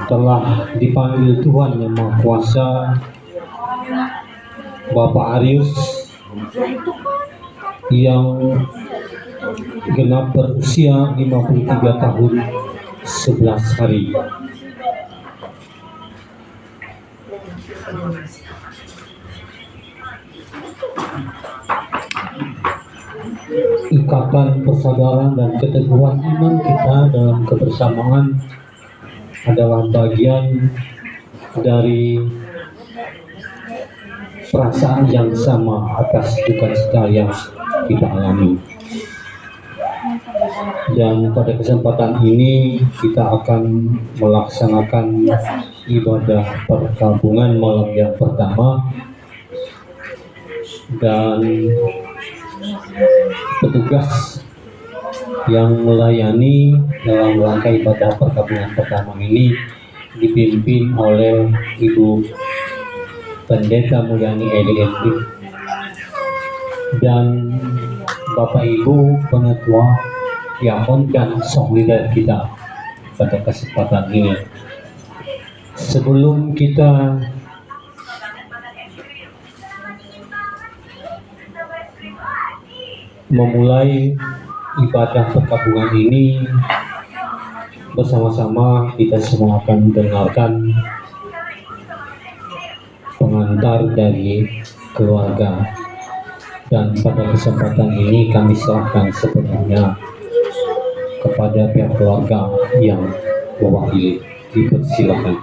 telah dipanggil Tuhan Yang Maha Kuasa, Bapak Arius yang genap berusia 53 tahun 11 hari. Ikatan persaudaraan dan keteguhan iman kita dalam kebersamaan adalah bagian dari perasaan yang sama atas duka cita yang kita alami. Dan pada kesempatan ini kita akan melaksanakan ibadah perkabungan malam yang pertama, dan petugas yang melayani dalam rangka ibadah perkabungan pertama ini dipimpin oleh Ibu Pendeta Mulyani LLB dan Bapak Ibu Penatua Diakon dan Song Leader kita pada kesempatan ini. Sebelum kita memulai ibadah perkabungan ini, bersama-sama kita semua akan mendengarkan pengantar dari keluarga, dan pada kesempatan ini kami serahkan sepenuhnya kepada pihak keluarga yang mewakili. Dipersilakan.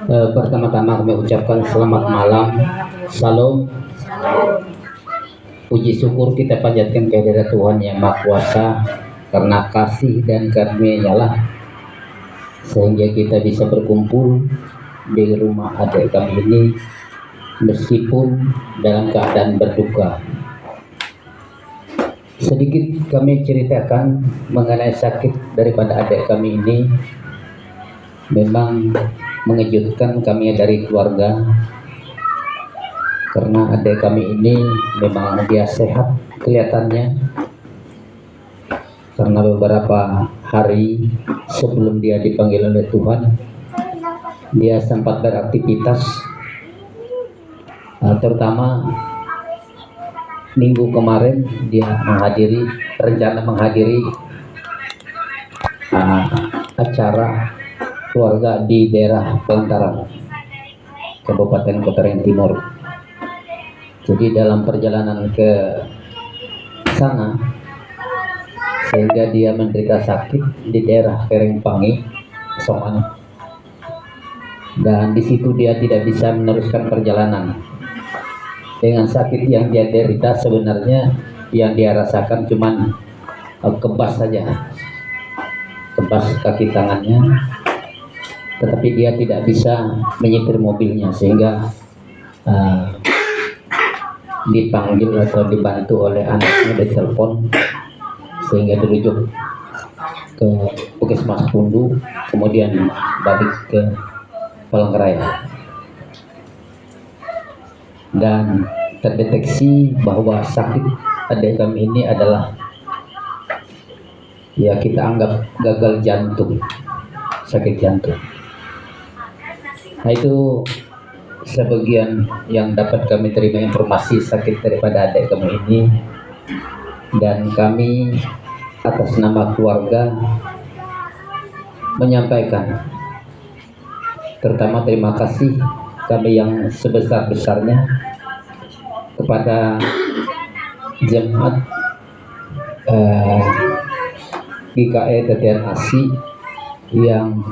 Pertama-tama kami ucapkan selamat malam, salam, puji syukur kita panjatkan kehadirat Tuhan Yang Maha Kuasa, karena kasih dan karunia-Nya lah sehingga kita bisa berkumpul di rumah adik kami ini meskipun dalam keadaan berduka. Sedikit kami ceritakan mengenai sakit daripada adik kami ini. Memang mengejutkan kami dari keluarga, karena adik kami ini memang dia sehat kelihatannya, karena beberapa hari sebelum dia dipanggil oleh Tuhan dia sempat beraktivitas, terutama minggu kemarin dia rencana menghadiri acara keluarga di daerah Pelantaran, Kabupaten Kota Timur. Jadi dalam perjalanan ke sana, sehingga dia menderita sakit di daerah Kerengpangi, Songan, dan di situ dia tidak bisa meneruskan perjalanan. Dengan sakit yang dia derita, sebenarnya yang dia rasakan cuman kebas saja, kebas kaki tangannya, tetapi dia tidak bisa menyetir mobilnya, sehingga dipanggil atau dibantu oleh anaknya, ditelepon, sehingga dirujuk ke Puskesmas Pundu, kemudian balik ke Palangkaraya, dan terdeteksi bahwa sakit adik kami ini adalah, ya kita anggap gagal jantung, sakit jantung. Nah, itu sebagian yang dapat kami terima informasi sakit daripada adik kami ini, dan kami atas nama keluarga menyampaikan terutama terima kasih kami yang sebesar-besarnya kepada jemaat GKE Tetian Asi yang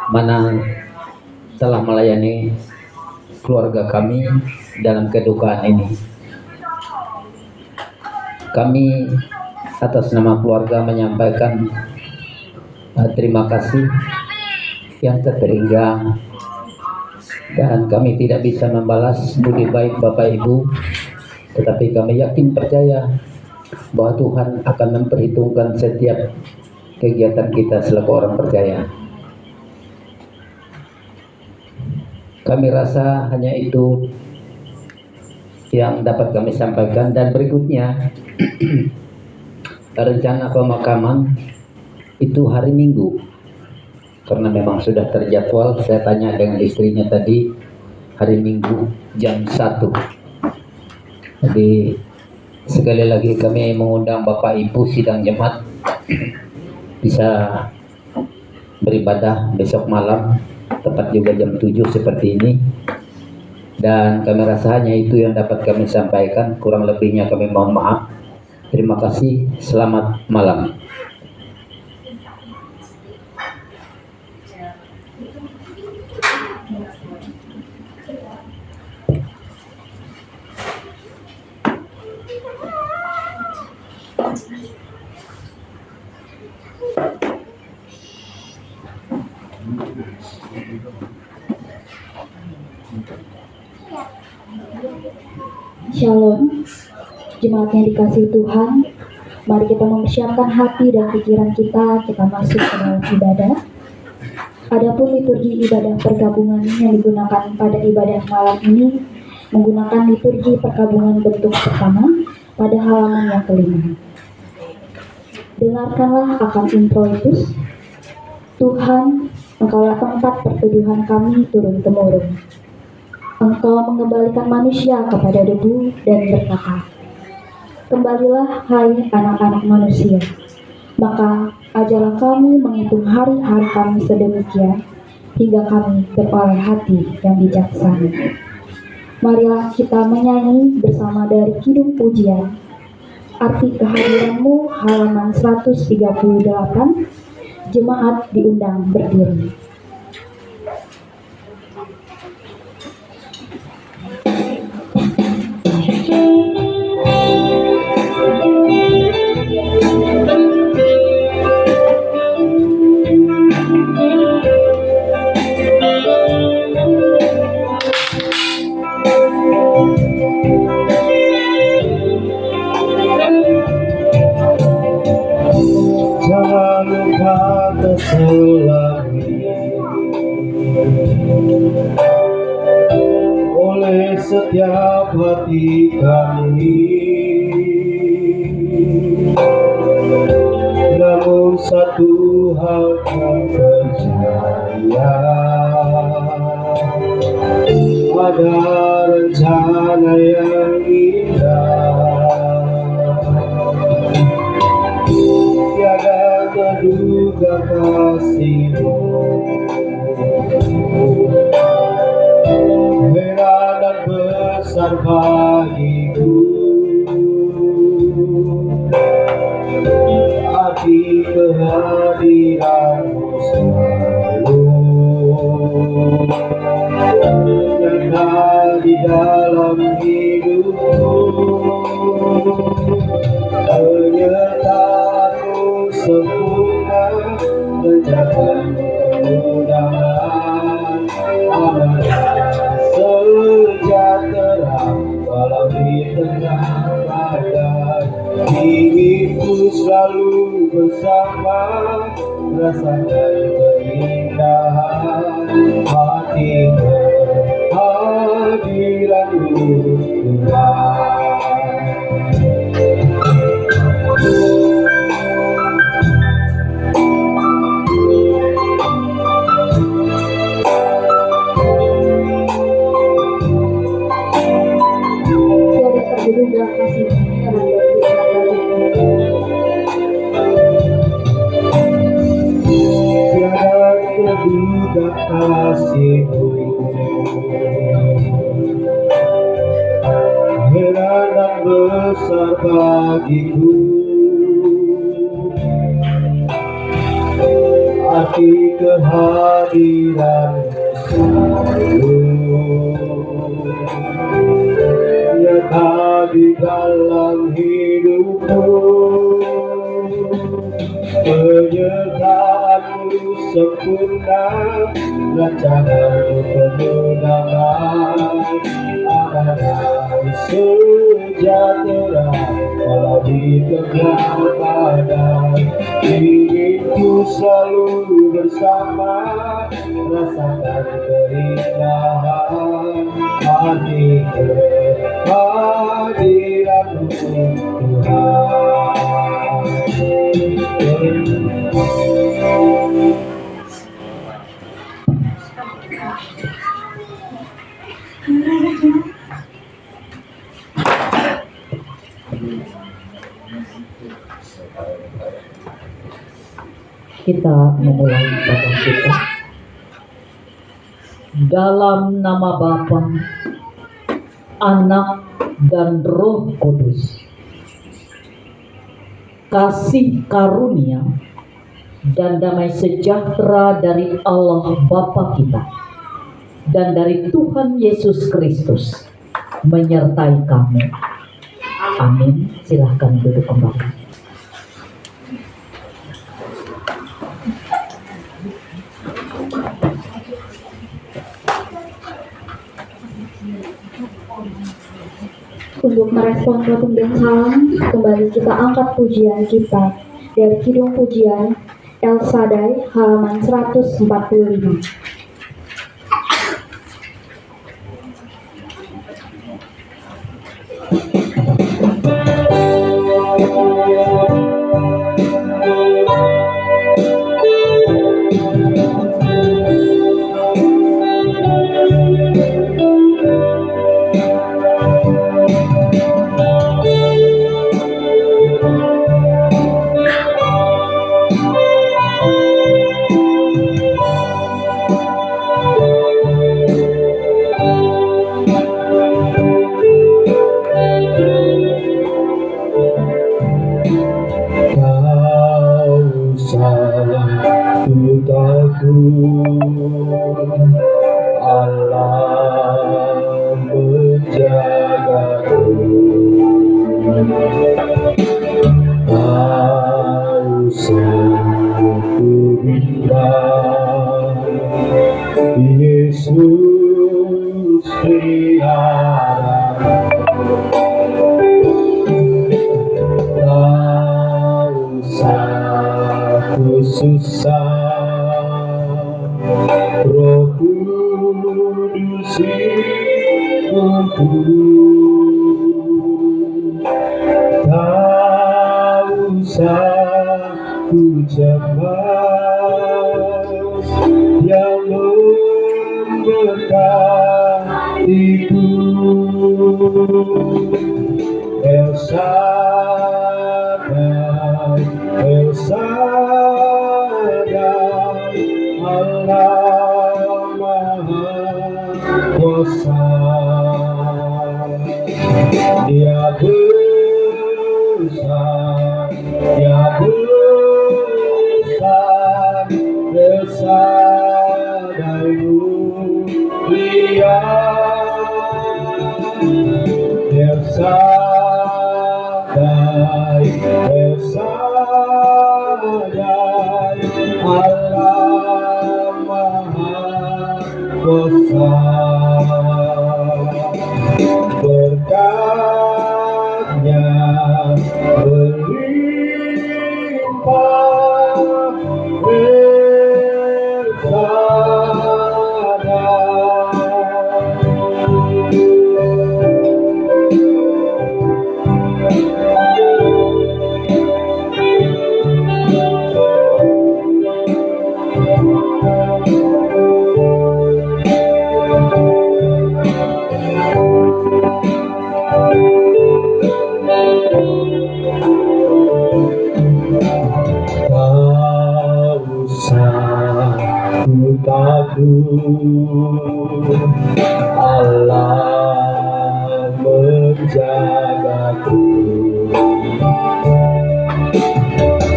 mana telah melayani keluarga kami dalam kedukaan ini. Kami atas nama keluarga menyampaikan terima kasih yang terhingga, dan kami tidak bisa membalas budi baik Bapak Ibu tetapi kami yakin percaya bahwa Tuhan akan memperhitungkan setiap kegiatan kita selaku orang percaya. Kami rasa hanya itu yang dapat kami sampaikan, dan berikutnya rencana pemakaman itu hari Minggu, karena memang sudah terjadwal. Saya tanya dengan istrinya tadi, hari Minggu jam 1. Jadi sekali lagi kami mengundang Bapak Ibu sidang jemaat bisa beribadah besok malam, tepat juga jam 7 seperti ini. Dan kami rasa hanya itu yang dapat kami sampaikan, kurang lebihnya kami mohon maaf. Terima kasih, selamat malam. Shalom, jemaat yang dikasihi Tuhan. Mari kita mempersiapkan hati dan pikiran kita masuk ke dalam ibadah. Adapun liturgi ibadah pergabungan yang digunakan pada ibadah malam ini menggunakan liturgi perkabungan bentuk pertama pada halaman yang kelima. Dengarkanlah akan introitus. Tuhan, Engkaulah tempat perteduhan kami turun-temurun. Engkau mengembalikan manusia kepada debu dan berkata, kembalilah hai anak-anak manusia. Maka ajarlah kami menghitung hari-hari kami sedemikian, hingga kami beroleh hati yang bijaksana. Marilah kita menyanyi bersama dari Kidung Pujian, Arti Kehadiranmu, halaman 138, jemaat diundang berdiri. Jangan lupa terselami oleh setiap hati kami. Namun satu hal yang percaya, ada rencana yang indah. Tiada terduga kasih-Mu, heran dan besar bagiku. Arti kehadiran-Mu selalu nyata di dalam hidupku. Penyertaan-Mu sempurna menjaga kemudahan, amanah sejahtera walau di tengah badai. Inginku selalu bersama, rasakan keindahan hati kehadiran-Mu Tuhan. Tiada terduga kasih-Mu Tiada terduga kasih-Mu, heran dan besar bagiku. Arti kehadiran-Mu selalu nyata di dalam hidupku. Penyertaan-Mu sempurna, rancangan-Mu penuh damai, amanah sejahtera sejahtera, walau di tengah badai. Inginku selalu bersama, rasakan keindahan hati kehadiranmu Tuhan. Kita memulai ibadah kita dalam nama Bapa, Anak, dan Roh Kudus. Kasih karunia dan damai sejahtera dari Allah Bapa kita dan dari Tuhan Yesus Kristus menyertai kamu. Amin. Silahkan duduk kembali. Untuk merespon pertunjukan salam, kembali kita angkat pujian kita dari Kidung Pujian El Shaddai halaman 145. Allah menjagaku, tak usah ku bimbang, Yesus pelihara, tak usah ku susah, Roh Kudus ikutku, tak usah ku cemas, yang memberkatiku. El Shaddai, El Shaddai, Allah Maha Kuasa. Dia besar, Dia besar, Shaddai mulia, El Shaddai, El Shaddai, Allah Maha Kuasa. Berkatnya berlimpah, El Allah menjagaku,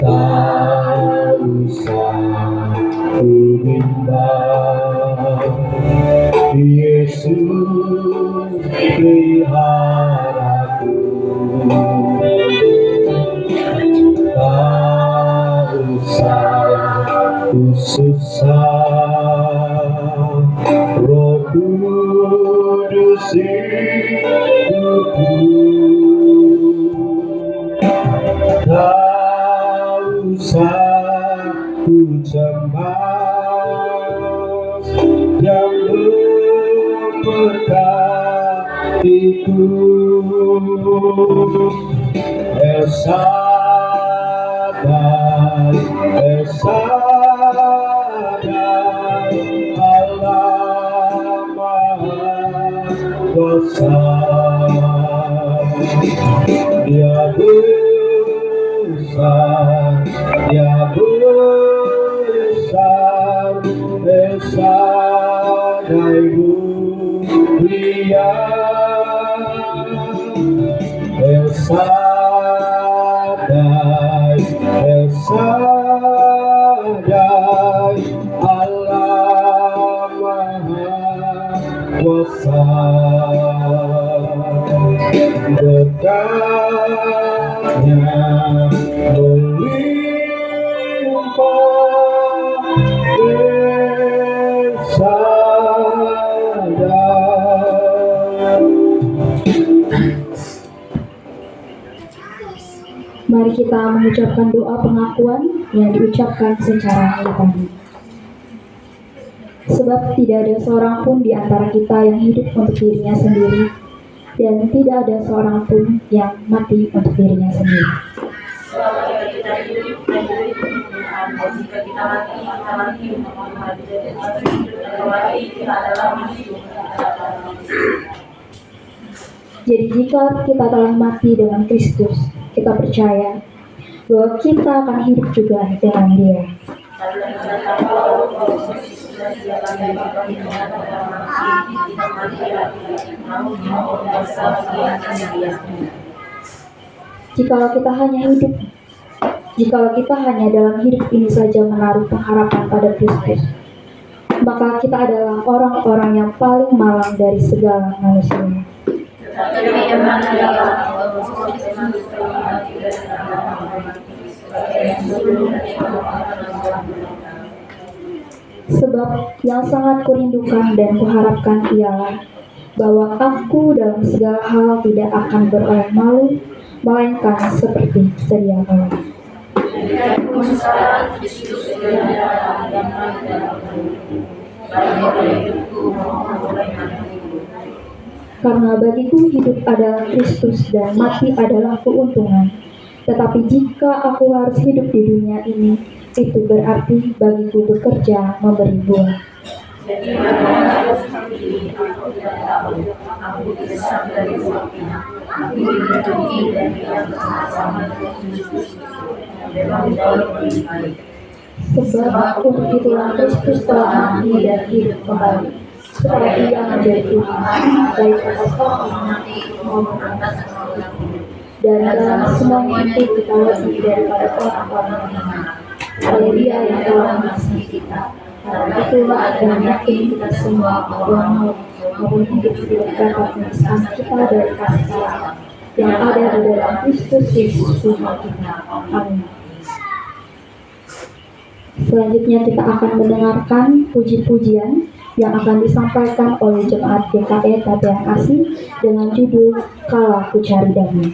tak usah ku bimbang, Yesus peliharaku, tak usah ku susah, Roh Kudus ikutku, Tak usah ku cemas yang berkat itu. El Shaddai, Allah Maha Besar. Dia besar, dia besar, El Shaddai mulia, El Shaddai, El Shaddai, Allah Maha Besar. Berkatnya melimpah, El Shaddai. Mari kita mengucapkan doa pengakuan yang diucapkan secara lisan. Sebab tidak ada seorang pun di antara kita yang hidup untuk dirinya sendiri, dan tidak ada seorang pun yang mati untuk dirinya sendiri. Kita hidup dan Tuhan, dan jika kita mati untuk Tuhan. Dan mati kita adalah hidup. Jadi jika kita telah mati dengan Kristus, kita percaya bahwa kita akan hidup juga dengan Dia. Jikalau kita hanya dalam hidup ini saja menaruh pengharapan pada Kristus, maka kita adalah orang-orang yang paling malang dari segala manusia. Sebab yang sangat kurindukan dan kuharapkan ialah bahwa aku dalam segala hal tidak akan beroleh malu, melainkan seperti sedia kala. Karena bagiku hidup adalah Kristus dan mati adalah keuntungan. Tetapi jika aku harus hidup di dunia ini, itu berarti bagiku bekerja memberi buah. Sebab untuk itulah Kristus telah mati dan hidup kembali, supaya Ia menjadi Tuhan baik atas orang maupun atas orang. Dan dalam semuanya itu kita lebih daripada orang-orang yang benar, oleh Dia yang telah mengasihi kita. Karena itulah dan yakin kita semua bahwa maupun hidup tidak dapat memisahkan kita dari kasih Allah yang ada di dalam Kristus Yesus Tuhan kita. Amin. Selanjutnya kita akan mendengarkan puji-pujian yang akan disampaikan oleh Jemaat GKE Tabean Asih dengan judul Kala Ku Cari Damai.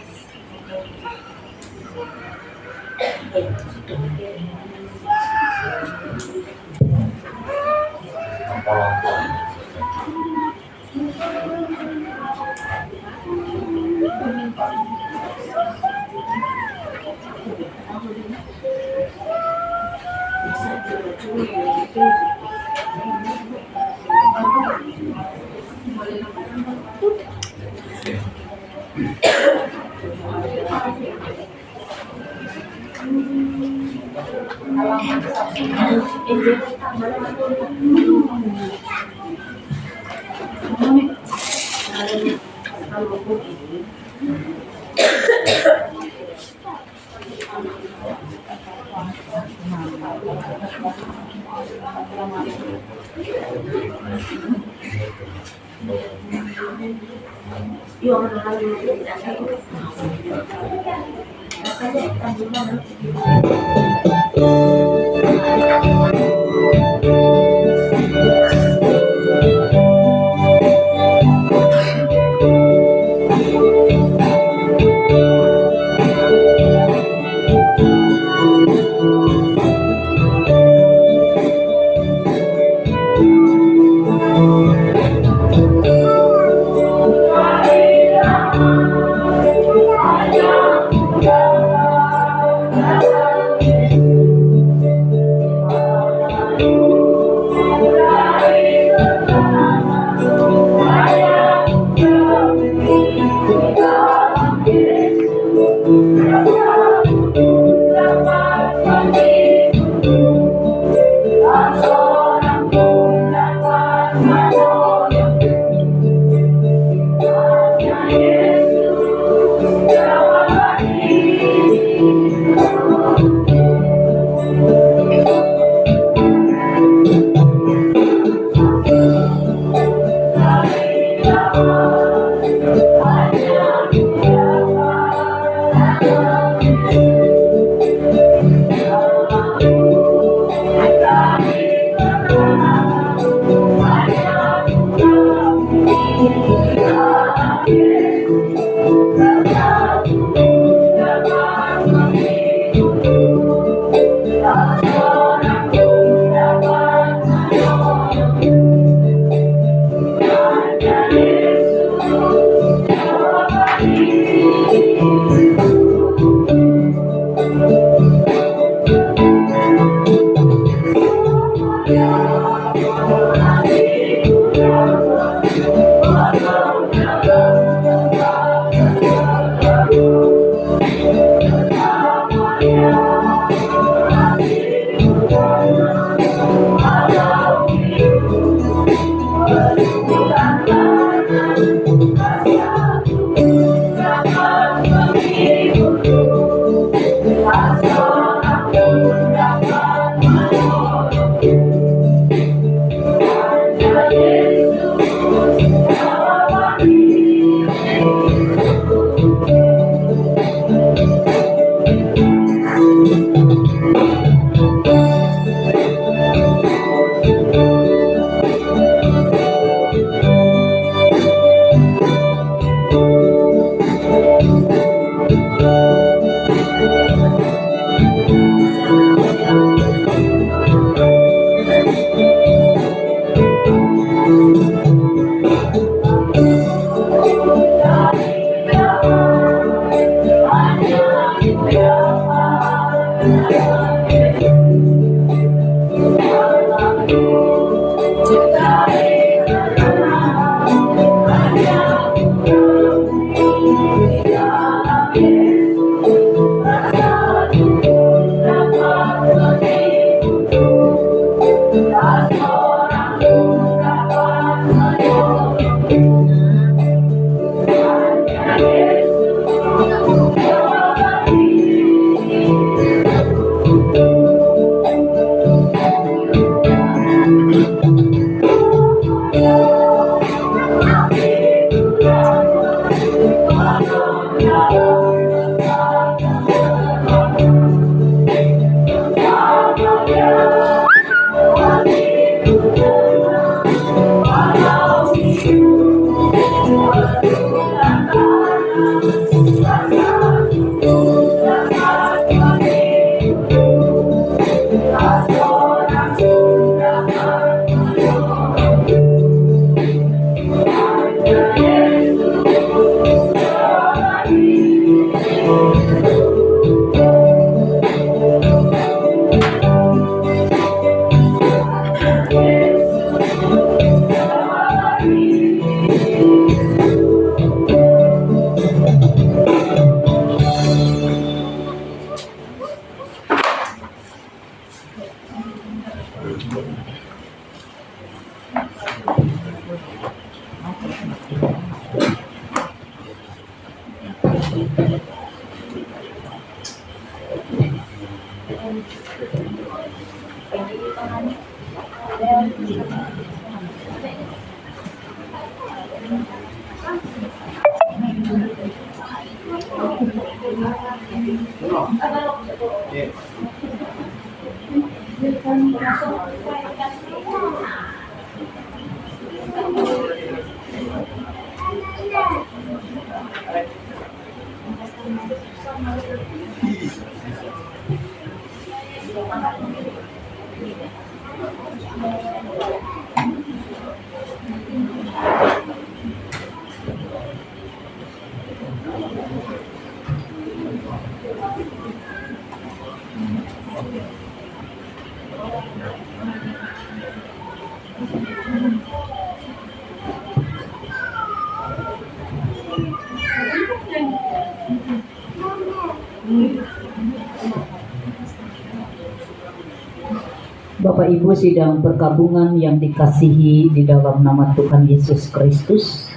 Bapak Ibu sidang perkabungan yang dikasihi di dalam nama Tuhan Yesus Kristus,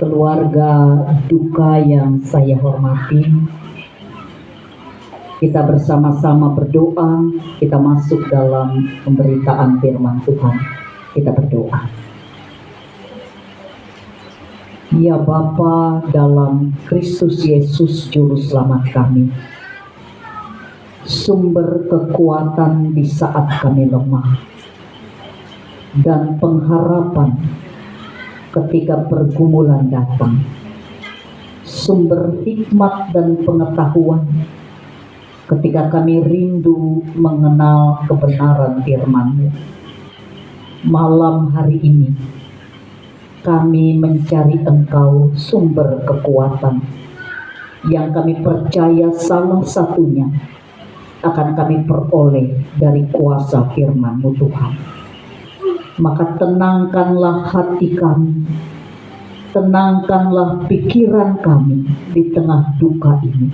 keluarga duka yang saya hormati, kita bersama-sama berdoa, kita masuk dalam pemberitaan firman Tuhan. Kita berdoa. Ya Bapa dalam Kristus Yesus Juru Selamat kami, sumber kekuatan di saat kami lemah, dan pengharapan ketika pergumulan datang, sumber hikmat dan pengetahuan ketika kami rindu mengenal kebenaran firman-Mu. Malam hari ini kami mencari Engkau, sumber kekuatan yang kami percaya salah satunya akan kami peroleh dari kuasa firman-Mu Tuhan. Maka tenangkanlah hati kami, tenangkanlah pikiran kami di tengah duka ini.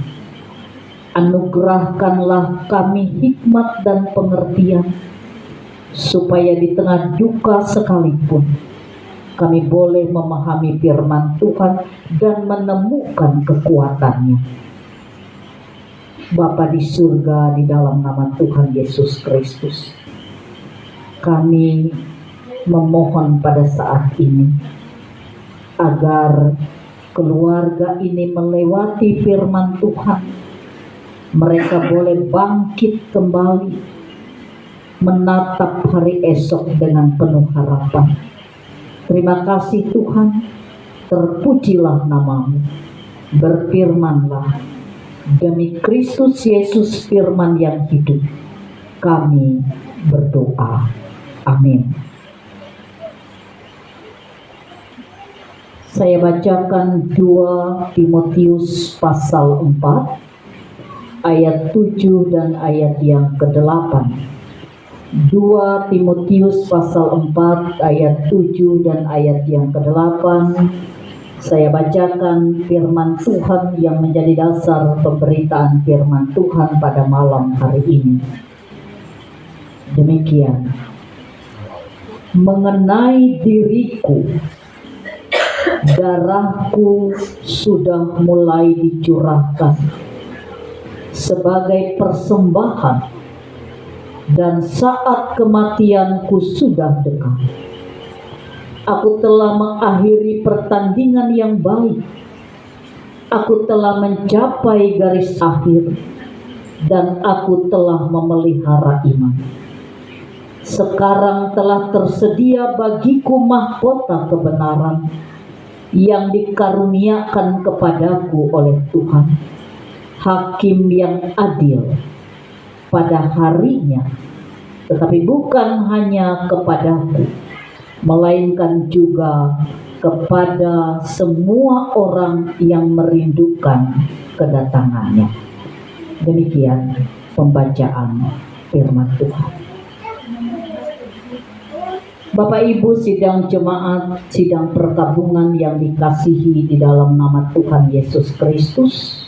Anugerahkanlah kami hikmat dan pengertian, supaya di tengah duka sekalipun kami boleh memahami firman Tuhan dan menemukan kekuatannya. Bapa di surga, di dalam nama Tuhan Yesus Kristus, kami memohon pada saat ini agar keluarga ini melewati firman Tuhan. Mereka boleh bangkit kembali, menatap hari esok dengan penuh harapan. Terima kasih Tuhan, terpujilah nama-Mu, berfirmanlah. Demi Kristus Yesus firman yang hidup, kami berdoa. Amin. Saya bacakan 2 Timotius pasal 4 ayat 7 dan ayat yang ke-8. 2 Timotius pasal 4 ayat 7 dan ayat yang ke-8. Saya bacakan firman Tuhan yang menjadi dasar pemberitaan firman Tuhan pada malam hari ini. Demikian. Mengenai diriku, darahku sudah mulai dicurahkan sebagai persembahan, dan saat kematianku sudah dekat. Aku telah mengakhiri pertandingan yang baik. Aku telah mencapai garis akhir, dan aku telah memelihara iman. Sekarang telah tersedia bagiku mahkota kebenaran yang dikaruniakan kepadaku oleh Tuhan, Hakim yang adil pada harinya, tetapi bukan hanya kepadaku, melainkan juga kepada semua orang yang merindukan kedatangannya. Demikian pembacaan firman Tuhan. Bapak Ibu sidang jemaat, sidang perkabungan yang dikasihi di dalam nama Tuhan Yesus Kristus,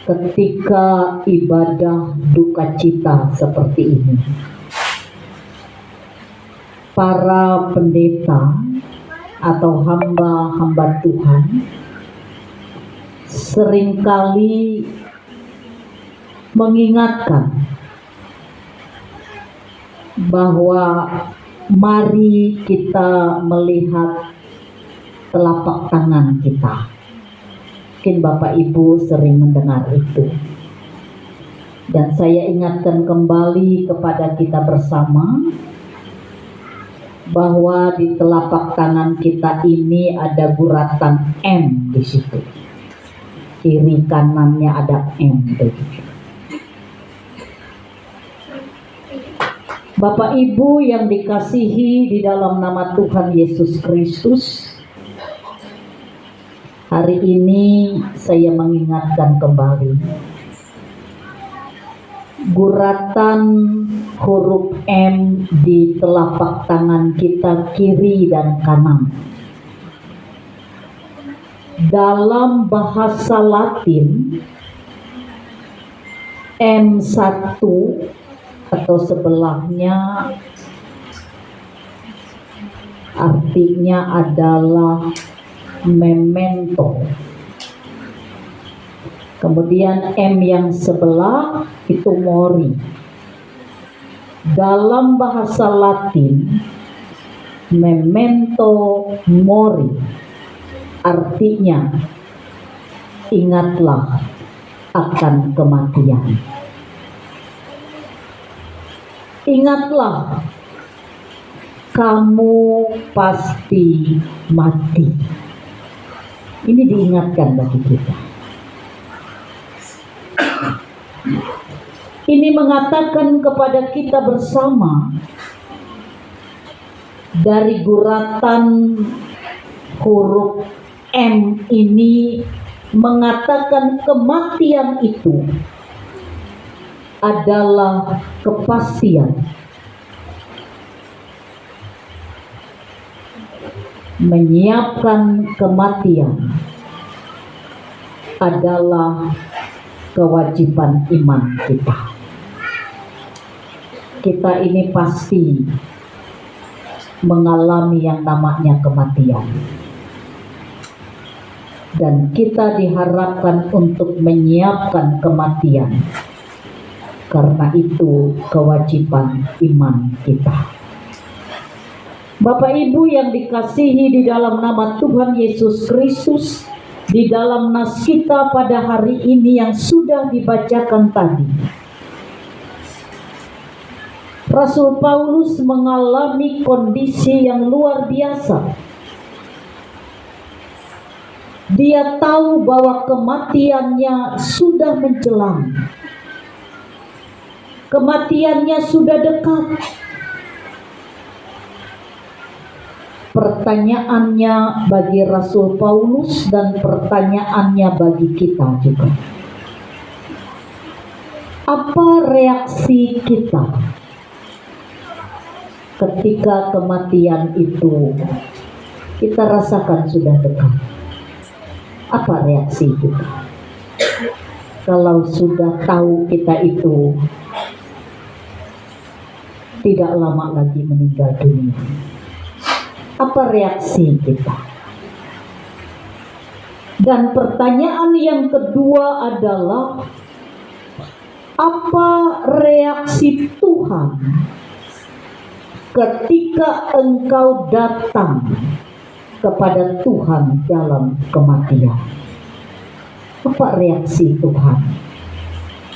ketika ibadah duka cita seperti ini, para pendeta atau hamba-hamba Tuhan seringkali mengingatkan bahwa mari kita melihat telapak tangan kita. Mungkin Bapak Ibu sering mendengar itu. Dan saya ingatkan kembali kepada kita bersama bahwa di telapak tangan kita ini ada guratan M di situ. Kiri kanannya ada M begitu. Bapak Ibu yang dikasihi di dalam nama Tuhan Yesus Kristus, hari ini saya mengingatkan kembali guratan huruf M di telapak tangan kita kiri dan kanan dalam bahasa Latin M1 atau sebelahnya artinya adalah memento. Kemudian M yang sebelah itu mori. Dalam bahasa Latin memento mori artinya ingatlah akan kematian. Ingatlah, kamu pasti mati. Ini diingatkan bagi kita. Ini mengatakan kepada kita bersama dari guratan huruf M ini mengatakan kematian itu adalah kepastian. Menyiapkan kematian adalah kewajiban iman kita. Kita ini pasti mengalami yang namanya kematian. Dan kita diharapkan untuk menyiapkan kematian. Karena itu kewajiban iman kita. Bapak Ibu yang dikasihi di dalam nama Tuhan Yesus Kristus, di dalam nas kita pada hari ini yang sudah dibacakan tadi, Rasul Paulus mengalami kondisi yang luar biasa. Dia tahu bahwa kematiannya sudah menjelang. Kematiannya sudah dekat. Pertanyaannya bagi Rasul Paulus dan pertanyaannya bagi kita juga. Apa reaksi kita ketika kematian itu kita rasakan sudah dekat? Apa reaksi kita? Kalau sudah tahu kita itu tidak lama lagi meninggal dunia, apa reaksi kita? Dan pertanyaan yang kedua adalah, apa reaksi Tuhan ketika engkau datang kepada Tuhan dalam kematian? Apa reaksi Tuhan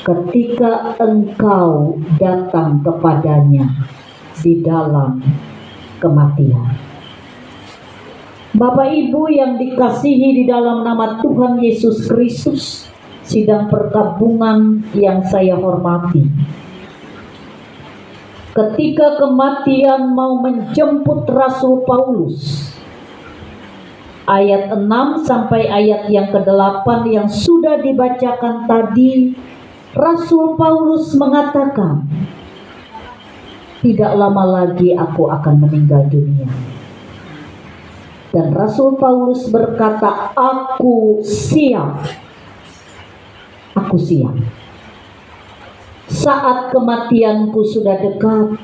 ketika engkau datang kepadanya di dalam kematian? Bapak Ibu yang dikasihi di dalam nama Tuhan Yesus Kristus, sidang perkabungan yang saya hormati, ketika kematian mau menjemput Rasul Paulus, ayat 6 sampai ayat yang ke-8 yang sudah dibacakan tadi, Rasul Paulus mengatakan, tidak lama lagi aku akan meninggal dunia. Dan Rasul Paulus berkata, aku siap. Aku siap. Saat kematianku sudah dekat,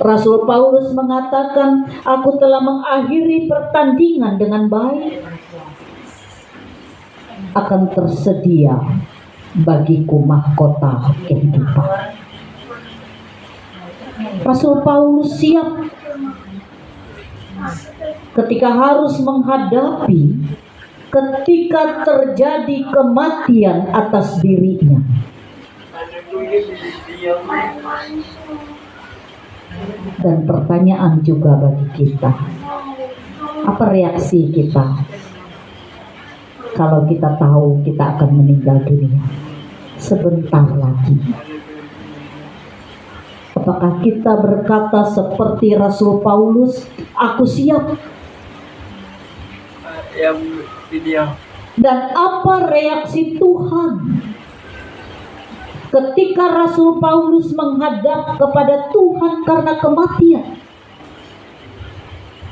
Rasul Paulus mengatakan, aku telah mengakhiri pertandingan dengan baik. Akan tersedia bagiku mahkota kehidupan. Rasul Paulus siap ketika harus menghadapi ketika terjadi kematian atas dirinya. Dan pertanyaan juga bagi kita, apa reaksi kita kalau kita tahu kita akan meninggal dunia sebentar lagi? Apakah kita berkata seperti Rasul Paulus, aku siap? Dan apa reaksi Tuhan ketika Rasul Paulus menghadap kepada Tuhan karena kematian?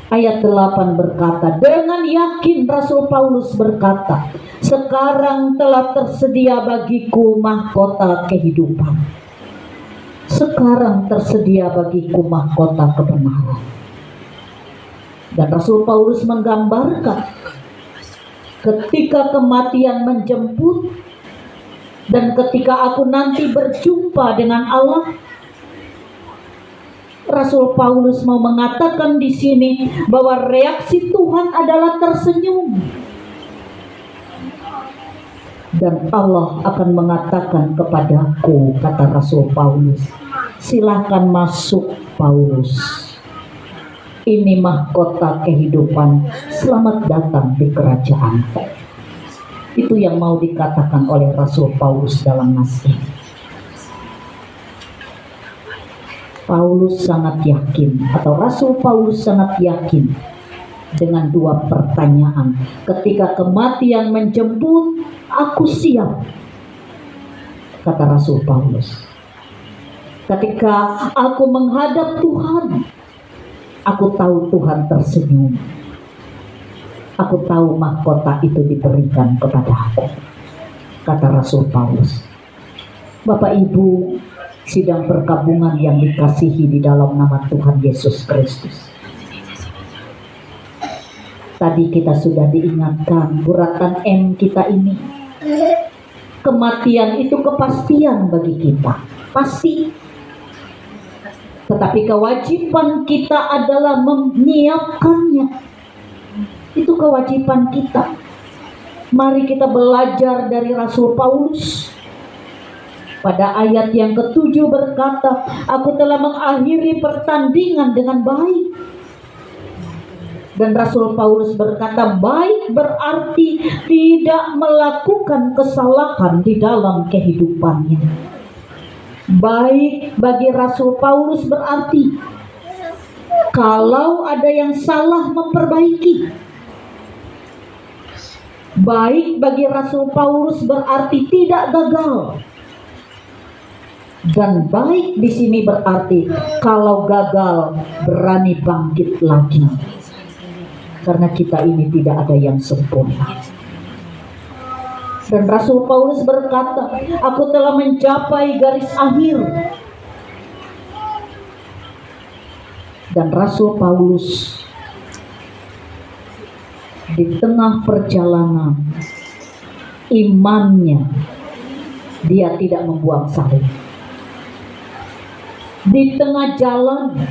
Ayat 8 berkata, dengan yakin Rasul Paulus berkata, sekarang telah tersedia bagiku mahkota kehidupan. Sekarang tersedia bagiku mahkota kebenaran. Dan Rasul Paulus menggambarkan ketika kematian menjemput dan ketika aku nanti berjumpa dengan Allah. Rasul Paulus mau mengatakan di sini bahwa reaksi Tuhan adalah tersenyum. Dan Allah akan mengatakan kepadaku, kata Rasul Paulus, silahkan masuk Paulus. Ini mahkota kehidupan, selamat datang di kerajaan. Itu yang mau dikatakan oleh Rasul Paulus dalam nas ini. Paulus sangat yakin, atau Rasul Paulus sangat yakin dengan dua pertanyaan. Ketika kematian menjemput, aku siap, kata Rasul Paulus. Ketika aku menghadap Tuhan, aku tahu Tuhan tersenyum. Aku tahu mahkota itu diberikan kepada aku, kata Rasul Paulus. Bapak Ibu, sidang perkabungan yang dikasihi di dalam nama Tuhan Yesus Kristus. Tadi kita sudah diingatkan guratan M kita ini. Kematian itu kepastian bagi kita, pasti. Tetapi kewajiban kita adalah menyiapkannya. Itu kewajiban kita. Mari kita belajar dari Rasul Paulus. Pada ayat yang ke-7 berkata, aku telah mengakhiri pertandingan dengan baik. Dan Rasul Paulus berkata, baik berarti tidak melakukan kesalahan di dalam kehidupannya. Baik bagi Rasul Paulus berarti kalau ada yang salah memperbaiki. Baik bagi Rasul Paulus berarti tidak gagal. Dan baik di sini berarti kalau gagal berani bangkit lagi. Karena kita ini tidak ada yang sempurna. Dan Rasul Paulus berkata, aku telah mencapai garis akhir. Dan Rasul Paulus di tengah perjalanan imannya, dia tidak membuang salib. Di tengah jalan,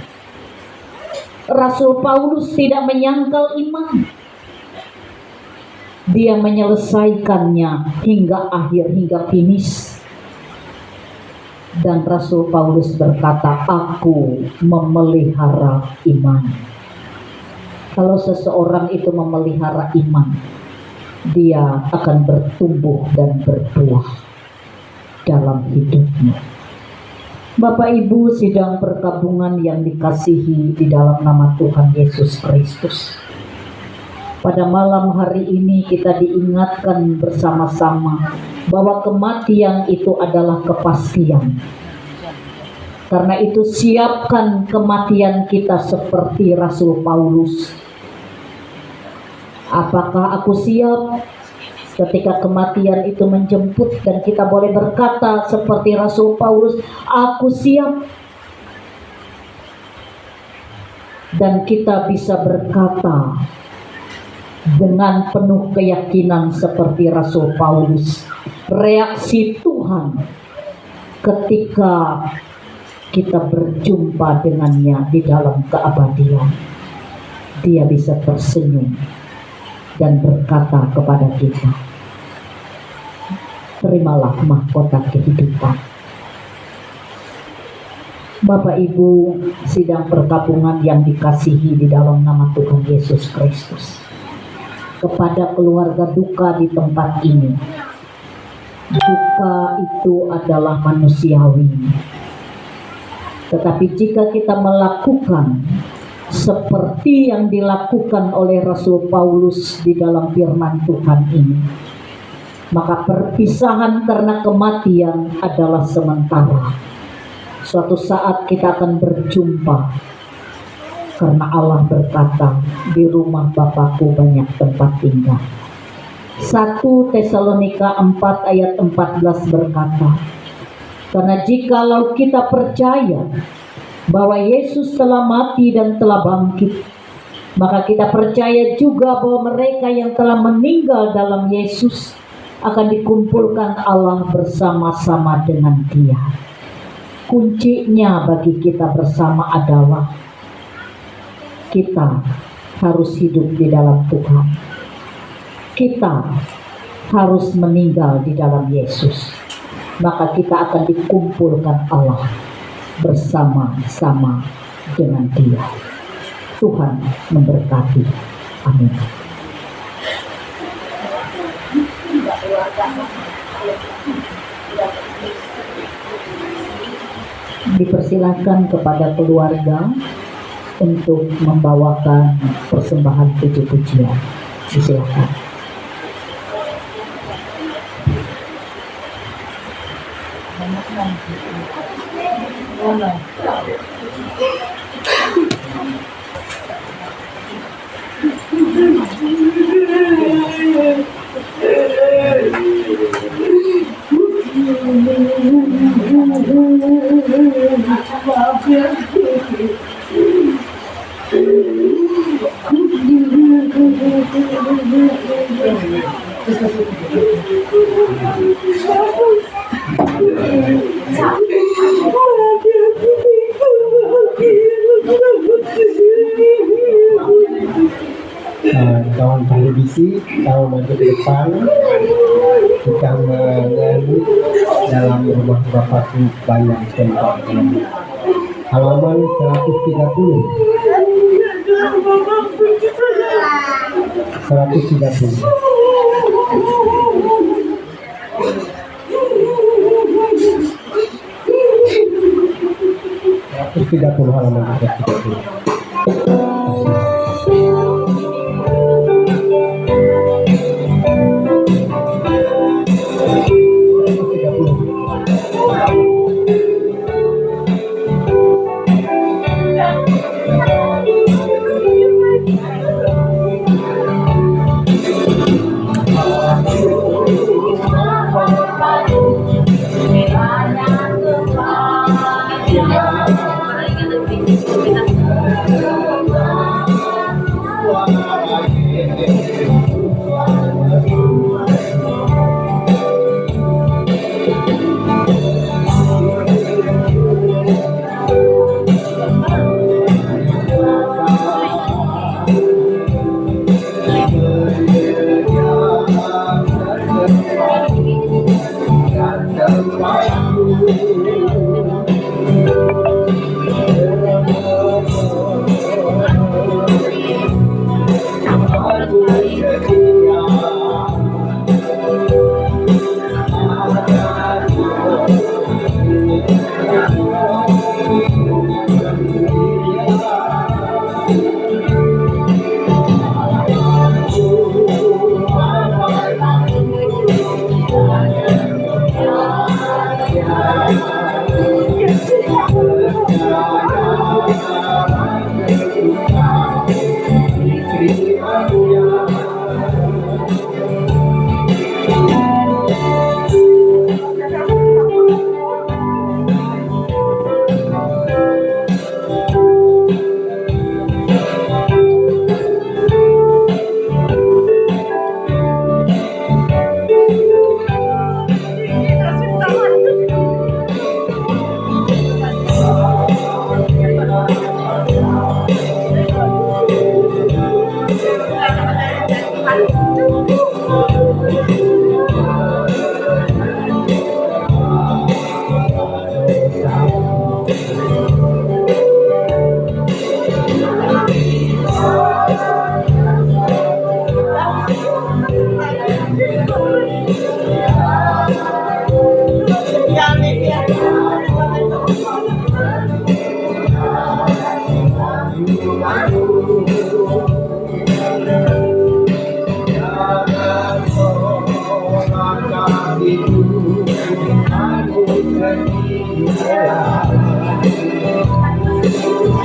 Rasul Paulus tidak menyangkal iman. Dia menyelesaikannya hingga akhir, hingga finish. Dan Rasul Paulus berkata, aku memelihara iman. Kalau seseorang itu memelihara iman, dia akan bertumbuh dan berbuah dalam hidupnya. Bapak Ibu sidang perkabungan yang dikasihi di dalam nama Tuhan Yesus Kristus. Pada malam hari ini kita diingatkan bersama-sama bahwa kematian itu adalah kepastian. Karena itu siapkan kematian kita seperti Rasul Paulus. Apakah aku siap ketika kematian itu menjemput, dan kita boleh berkata seperti Rasul Paulus, aku siap. Dan kita bisa berkata dengan penuh keyakinan seperti Rasul Paulus, reaksi Tuhan ketika kita berjumpa dengannya di dalam keabadian, dia bisa tersenyum dan berkata kepada kita, terimalah mahkota kehidupan. Bapak Ibu sidang perkabungan yang dikasihi di dalam nama Tuhan Yesus Kristus, kepada keluarga duka di tempat ini, duka itu adalah manusiawi. Tetapi jika kita melakukan seperti yang dilakukan oleh Rasul Paulus di dalam firman Tuhan ini, maka perpisahan karena kematian adalah sementara. Suatu saat kita akan berjumpa, Karena Allah berkata, di rumah Bapakku banyak tempat tinggal. 1 Tesalonika 4 ayat 14 berkata, karena jikalau kita percaya bahwa Yesus telah mati dan telah bangkit, maka kita percaya juga bahwa mereka yang telah meninggal dalam Yesus akan dikumpulkan Allah bersama-sama dengan Dia. Kuncinya bagi kita bersama adalah kita harus hidup di dalam Tuhan. Kita harus meninggal di dalam Yesus. Maka kita akan dikumpulkan Allah bersama-sama dengan Dia. Tuhan memberkati. Amin. Dipersilakan kepada keluarga untuk membawakan persembahan puji-pujian. Silakan. Kawan televisi, tahu maju ke depan, kita menyanyi dalam rumah Bapakku banyak tempat. Halaman 130. 130. 130 halaman 130.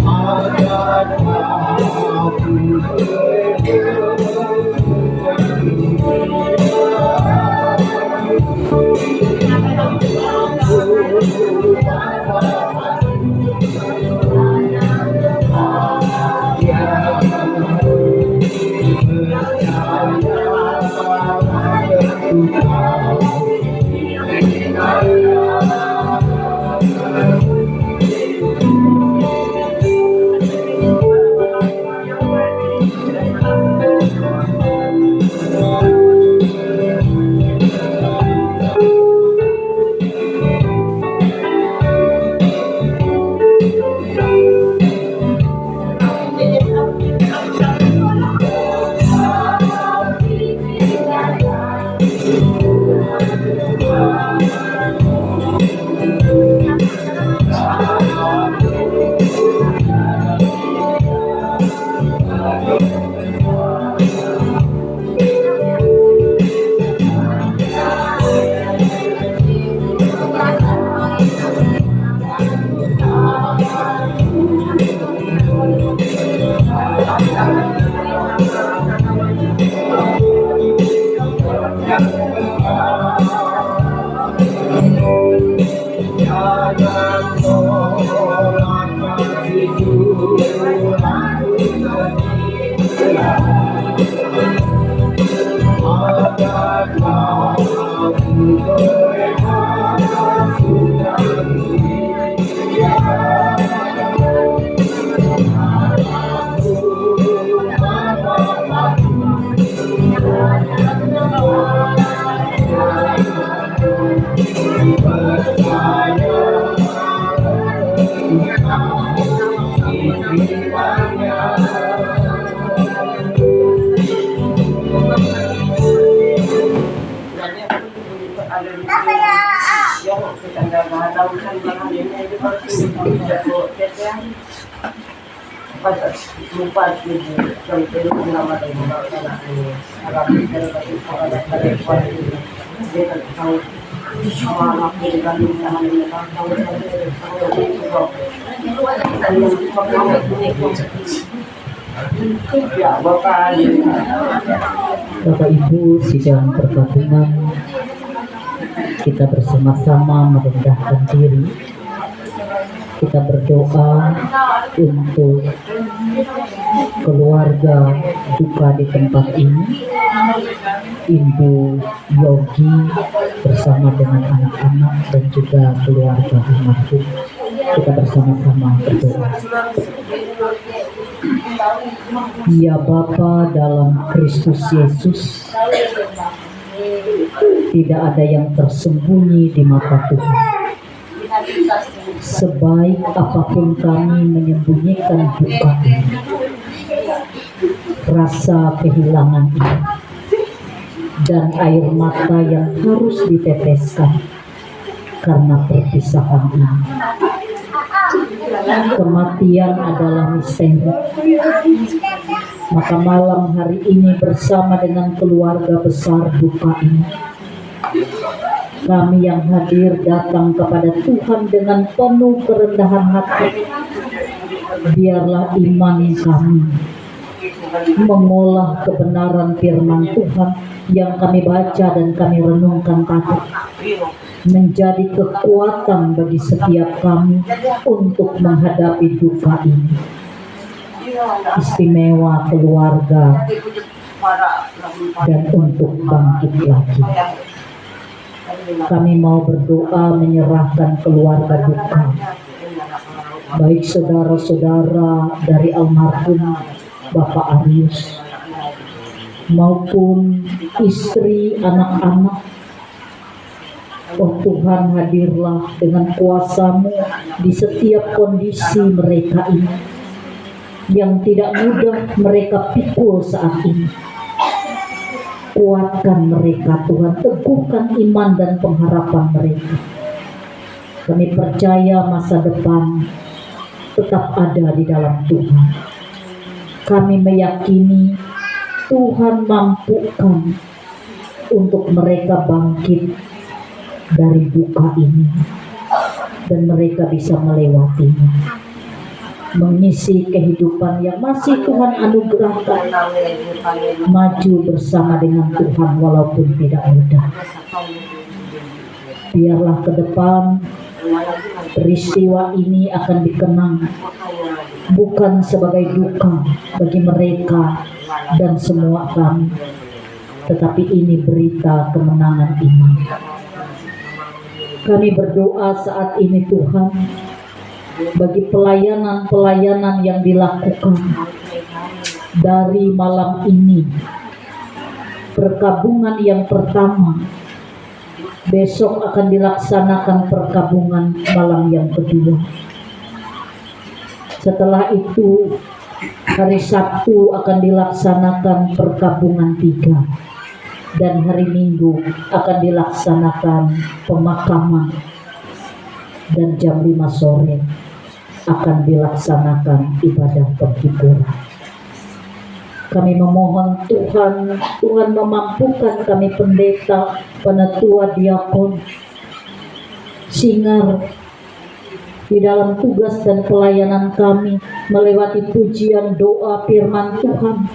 Ada Bapak Ibu sidang pergabungan, kita bersama-sama merendahkan diri. Kita berdoa untuk keluarga duka di tempat ini, Ibu Yogi bersama dengan anak-anak dan juga keluarga almarhum. Kita bersama-sama berdoa. Ya Bapa dalam Kristus Yesus, tidak ada yang tersembunyi di mata Tuhan. Sebaik apapun kami menyembunyikan duka ini, rasa kehilangan ini, dan air mata yang harus diteteskan karena perpisahan ini. Kematian adalah misteri. Maka malam hari ini bersama dengan keluarga besar duka ini, kami yang hadir datang kepada Tuhan dengan penuh kerendahan hati. Biarlah iman kami mengolah kebenaran firman Tuhan yang kami baca dan kami renungkan tadi, menjadi kekuatan bagi setiap kami untuk menghadapi duka ini. Istimewa keluarga dan untuk bangkit lagi. Kami mau berdoa menyerahkan keluarga duka, baik saudara-saudara dari almarhum Bapak Arius maupun istri, anak-anak. Oh Tuhan, hadirlah dengan kuasa-Mu di setiap kondisi mereka ini yang tidak mudah mereka pikul saat ini. Kuatkan mereka Tuhan, teguhkan iman dan pengharapan mereka. Kami percaya masa depan tetap ada di dalam Tuhan. Kami meyakini Tuhan mampukan untuk mereka bangkit dari duka ini dan mereka bisa melewatinya. mengisi kehidupan yang masih Tuhan anugerahkan, maju bersama dengan Tuhan walaupun tidak mudah. Biarlah ke depan peristiwa ini akan dikenang bukan sebagai duka bagi mereka dan semua kami, tetapi ini berita kemenangan iman. Kami berdoa saat ini Tuhan, bagi pelayanan-pelayanan yang dilakukan dari malam ini, perkabungan yang pertama, besok akan dilaksanakan perkabungan malam yang kedua. Setelah itu hari Sabtu akan dilaksanakan perkabungan 3. Dan hari Minggu akan dilaksanakan pemakaman, dan jam 5 sore akan dilaksanakan ibadah penghiburan. Kami memohon Tuhan memampukan kami pendeta, penatua, diakon, singar di dalam tugas dan pelayanan kami melewati pujian, doa, firman Tuhan.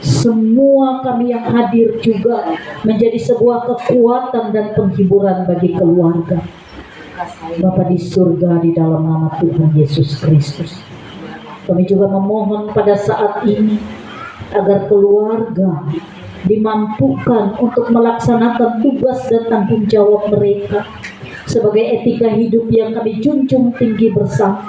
Semua kami yang hadir juga menjadi sebuah kekuatan dan penghiburan bagi keluarga. Bapa di surga, di dalam nama Tuhan Yesus Kristus, kami juga memohon pada saat ini agar keluarga dimampukan untuk melaksanakan tugas dan tanggung jawab mereka sebagai etika hidup yang kami junjung tinggi bersama,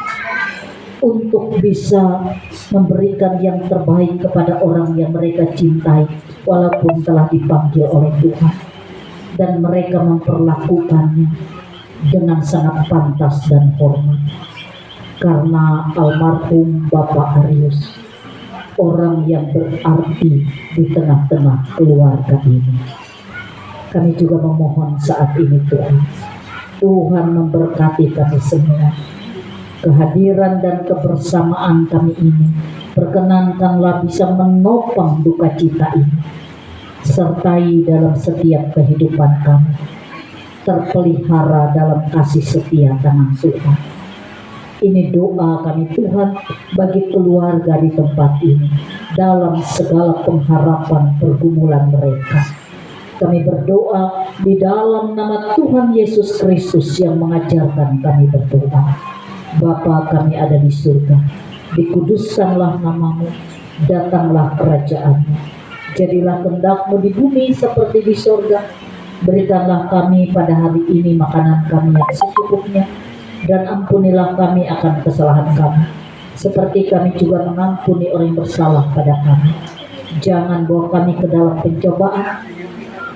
untuk bisa memberikan yang terbaik kepada orang yang mereka cintai walaupun telah dipanggil oleh Tuhan, dan mereka memperlakukannya dengan sangat pantas dan hormat. Karena almarhum Bapak Arius orang yang berarti di tengah-tengah keluarga ini. Kami juga memohon saat ini Tuhan memberkati kami semua. Kehadiran dan kebersamaan kami ini perkenankanlah bisa menopang duka cita ini, sertai dalam setiap kehidupan kami, terpelihara dalam kasih setia tangan Tuhan. Ini doa kami Tuhan bagi keluarga di tempat ini dalam segala pengharapan pergumulan mereka. Kami berdoa di dalam nama Tuhan Yesus Kristus yang mengajarkan kami berdoa. Bapa kami ada di surga, dikuduskanlah namamu, datanglah kerajaan-Mu, jadilah kehendak-Mu di bumi seperti di surga. Berikanlah kami pada hari ini makanan kami yang secukupnya, dan ampunilah kami akan kesalahan kami, seperti kami juga mengampuni orang yang bersalah pada kami. Jangan bawa kami ke dalam pencobaan,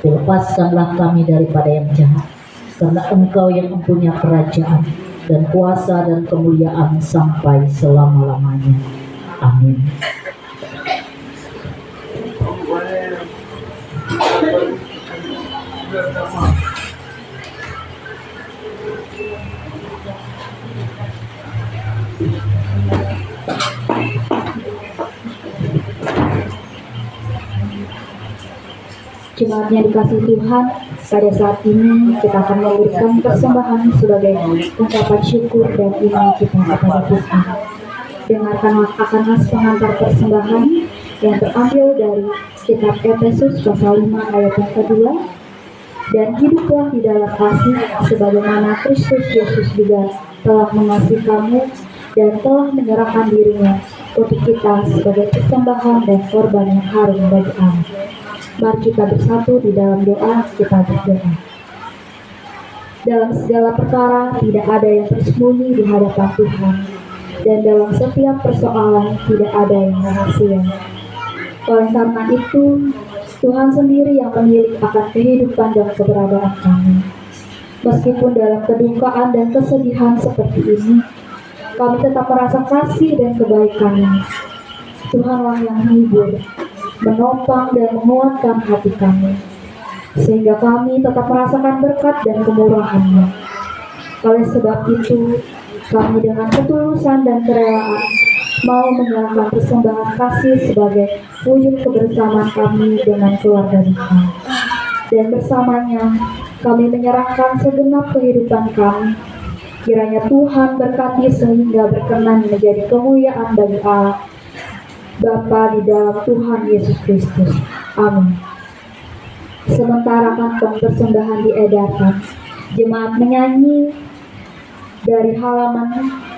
lepaskanlah kami daripada yang jahat, karena Engkau yang mempunyai kerajaan dan kuasa dan kemuliaan sampai selama-lamanya. Amin. Jemaat yang dikasihi Tuhan, pada saat ini kita akan memberikan persembahan sebagai ungkapan syukur dan iman kita kepada Tuhan. Dengarkanlah akan nas pengantar persembahan yang terambil dari kitab Efesus pasal 5 ayat yang kedua. Dan hiduplah di dalam kasih sebagaimana Kristus Yesus juga telah mengasihi kamu dan telah menyerahkan dirinya untuk kita sebagai persembahan dan korban yang harum bagi Allah. Mari kita bersatu di dalam doa, kita berdoa. Dalam segala perkara tidak ada yang tersembunyi di hadapan Tuhan, dan dalam setiap persoalan tidak ada yang rahasia. Oleh karena itu, Tuhan sendiri yang pemilik akan kehidupan dan keberadaan kami. Meskipun dalam kedukaan dan kesedihan seperti ini, kami tetap merasa kasih dan kebaikan-Nya. Tuhanlah yang menghibur, menopang dan menguatkan hati kami, sehingga kami tetap merasakan berkat dan kemurahan-Nya. Oleh sebab itu, kami dengan ketulusan dan kerelaan mau menyerahkan persembahan kasih sebagai wujud kebersamaan kami dengan keluarga Tuhan. Dan bersamanya, kami menyerahkan segenap kehidupan kami, Kiranya Tuhan berkati sehingga berkenan menjadi kemuliaan bagi Allah Bapa di dalam Tuhan Yesus Kristus. Amin. Sementara kantong persembahan diedarkan, jemaat menyanyi dari halaman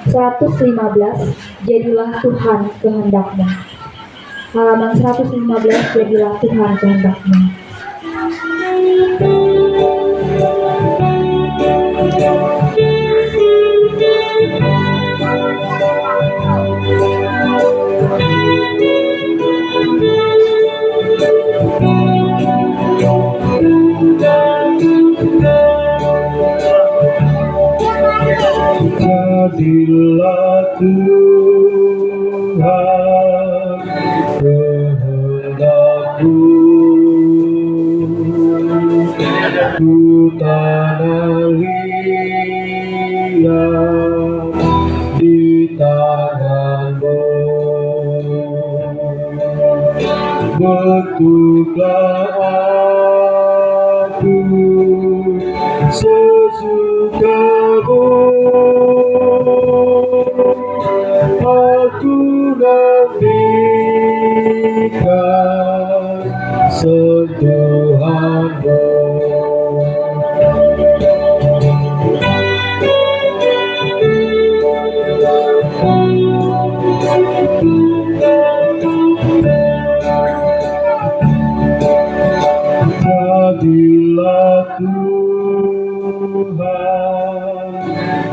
115, Jadilah Tuhan kehendak-Mu. Halaman 115, Jadilah Tuhan kehendak-Mu. Jadilah Tuhan kehendak-Mu, ku tanah liat di tangan-Mu. Bentuklah aku sesuka-Mu, aku nantikan sentuhan-Mu. Jadilah Tuhan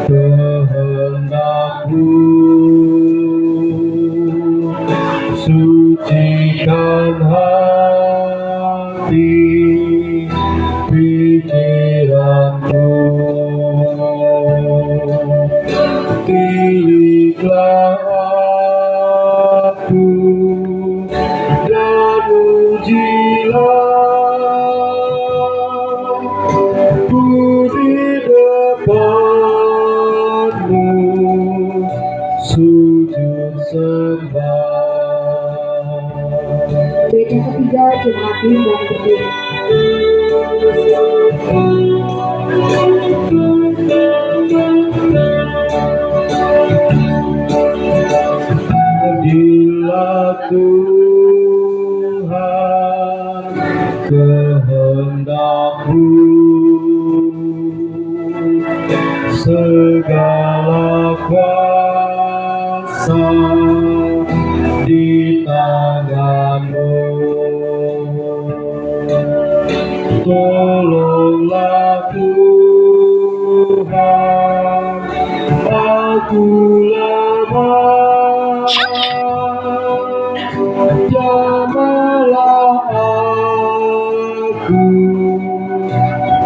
kehendak-Mu, sucikan hati pikiranku, pilihlah aku dan ujilah ku di depan-Mu, sujud sembah. Bait yang ketiga, jemaat diundang berdiri. Jadilah Tuhan kehendak-Mu, segala kuasa di tangan-Mu. Tolonglah Tuhan, aku lemah, jamahlah aku,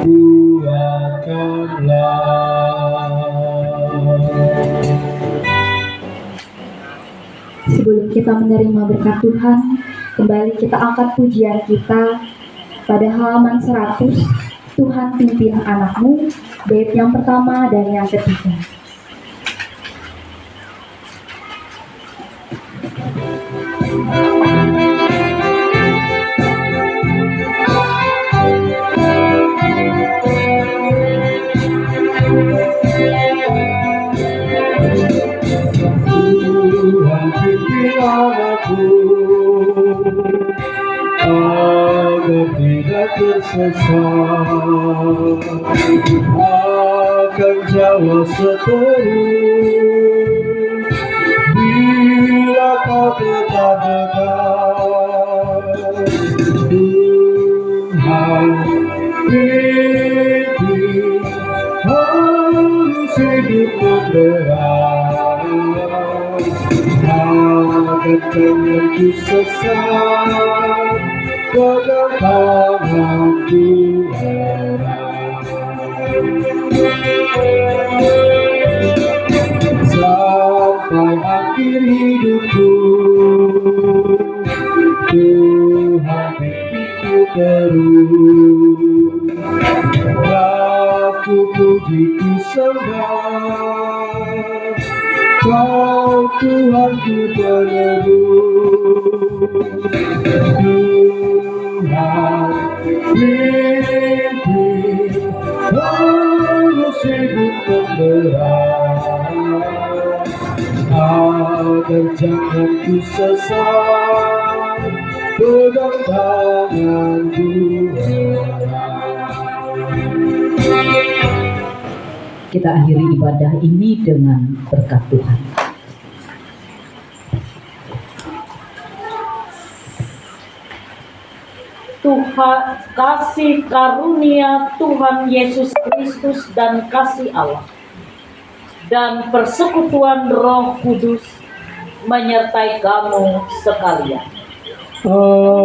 kuatkanlah. Sebelum kita menerima berkat Tuhan, kembali kita angkat pujian kita pada halaman 100, Tuhan pimpin anak-Mu, bait yang pertama dan yang ketiga. Tuhan pimpin anakku agar tidak tersesat, akan jauh seteru bila kau tetap dekat. Tuhan pimpin harus hidup menderang, agar jangan ku sesat, pegang tangan Tuhan. Sampai akhir hidupku, Tuhan pimpinku terus. Aku puji ku sembah, Kau Tuhanku penebus. Tuhan pimpin harus sibuk memberat, agar jangan ku sesat, pegang tangan Tuhan. Kita akhiri ibadah ini dengan berkat Tuhan. Tuhan, kasih karunia Tuhan Yesus Kristus dan kasih Allah dan persekutuan Roh Kudus menyertai kamu sekalian. Amin.